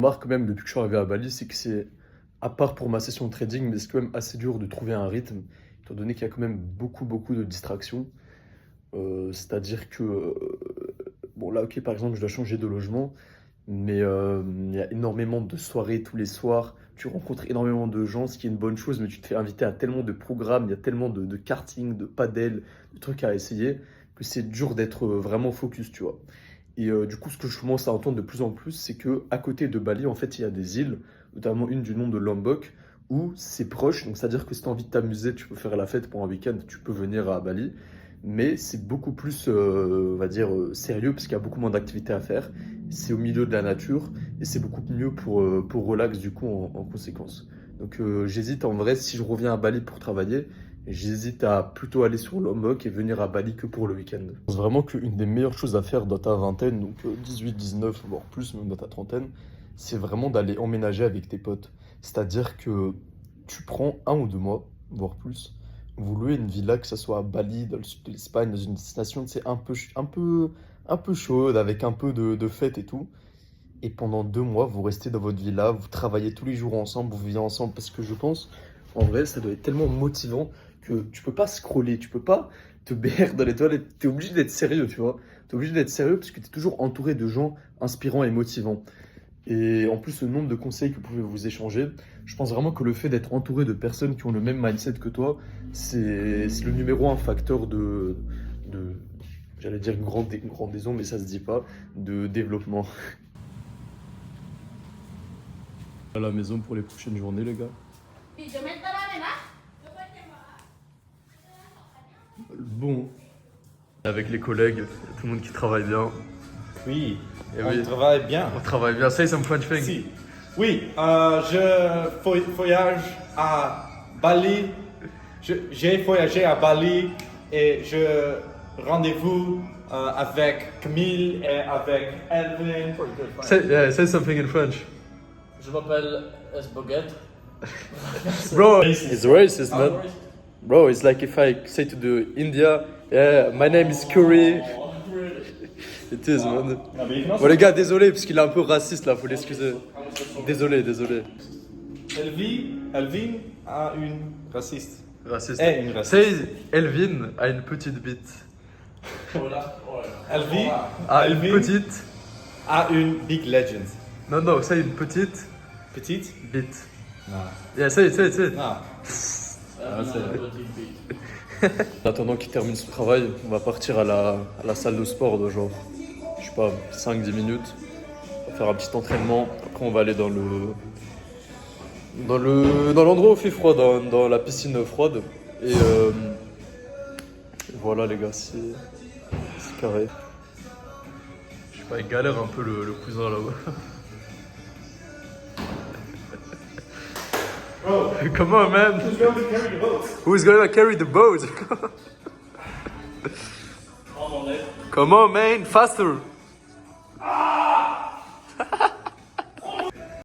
Remarque quand même depuis que je suis arrivé à Bali, c'est que c'est, à part pour ma session de trading, mais c'est quand même assez dur de trouver un rythme, étant donné qu'il y a quand même beaucoup de distractions. C'est-à-dire que, bon là, ok, par exemple, je dois changer de logement, mais il y a énormément de soirées tous les soirs. Tu rencontres énormément de gens, ce qui est une bonne chose, mais tu te fais inviter à tellement de programmes, il y a tellement de karting, de padel, de trucs à essayer, que c'est dur d'être vraiment focus, tu vois. Et du coup, ce que je commence à entendre de plus en plus, c'est que à côté de Bali, en fait, il y a des îles, notamment une du nom de Lombok, où c'est proche. Donc, c'est-à-dire que si tu as envie de t'amuser, tu peux faire la fête pour un week-end, tu peux venir à Bali. Mais c'est beaucoup plus, on va dire, sérieux, parce qu'il y a beaucoup moins d'activités à faire. C'est au milieu de la nature, et c'est beaucoup mieux pour relax, du coup, en conséquence. Donc, j'hésite en vrai, si je reviens à Bali pour travailler, j'hésite à plutôt aller sur Lombok et venir à Bali que pour le week-end. Je pense vraiment qu'une des meilleures choses à faire dans ta vingtaine, donc 18, 19, voire plus, même dans ta trentaine, c'est vraiment d'aller emménager avec tes potes. C'est-à-dire que tu prends 1 ou 2 mois, voire plus, vous louez une villa, que ce soit à Bali, dans le sud de l'Espagne, dans une destination, c'est un peu chaude, avec un peu de fête et tout. Et pendant 2 mois, vous restez dans votre villa, vous travaillez tous les jours ensemble, vous vivez ensemble, parce que je pense, en vrai, ça doit être tellement motivant que tu peux pas scroller, tu peux pas te BR dans les toilettes, tu es obligé d'être sérieux, tu vois. Tu es obligé d'être sérieux parce que tu es toujours entouré de gens inspirants et motivants. Et en plus, le nombre de conseils que vous pouvez vous échanger, je pense vraiment que le fait d'être entouré de personnes qui ont le même mindset que toi, c'est le numéro un facteur de j'allais dire une grandaison, mais ça se dit pas, de développement. À la maison pour les prochaines journées, les gars. Bon, avec les collègues, tout le monde qui travaille bien. Oui, Et on oui, travaille bien. on travaille bien. Say some French thing. Si. Oui, je voyage à Bali. J'ai voyagé à Bali et je rendez-vous avec Camille et avec Elvin. Say something in French. Je m'appelle Esboguet. Bro, it's racist, man. Bro, it's like if I say to the India, yeah, my name is Curry. It is, man. Bon, les gars, désolé, parce qu'il est un peu raciste là, faut l'excuser. Désolé. Elvin a une raciste. Raciste. Et une raciste. Say Elvin a une petite bite. Elvin A une petite. a une big legend. Non, say une petite Petite? bite. Non. Yeah, say it. Non. En attendant qu'il termine son travail, on va partir à la salle de sport de genre, je sais pas, 5-10 minutes. On va faire un petit entraînement. Après, on va aller dans l'endroit où il fait froid, dans la piscine froide. Et voilà, les gars, c'est carré. Je sais pas, il galère un peu le cousin là-bas. Bro, Come on, man. who's going to carry the boat? Who's gonna carry the boat? Come on, man, faster.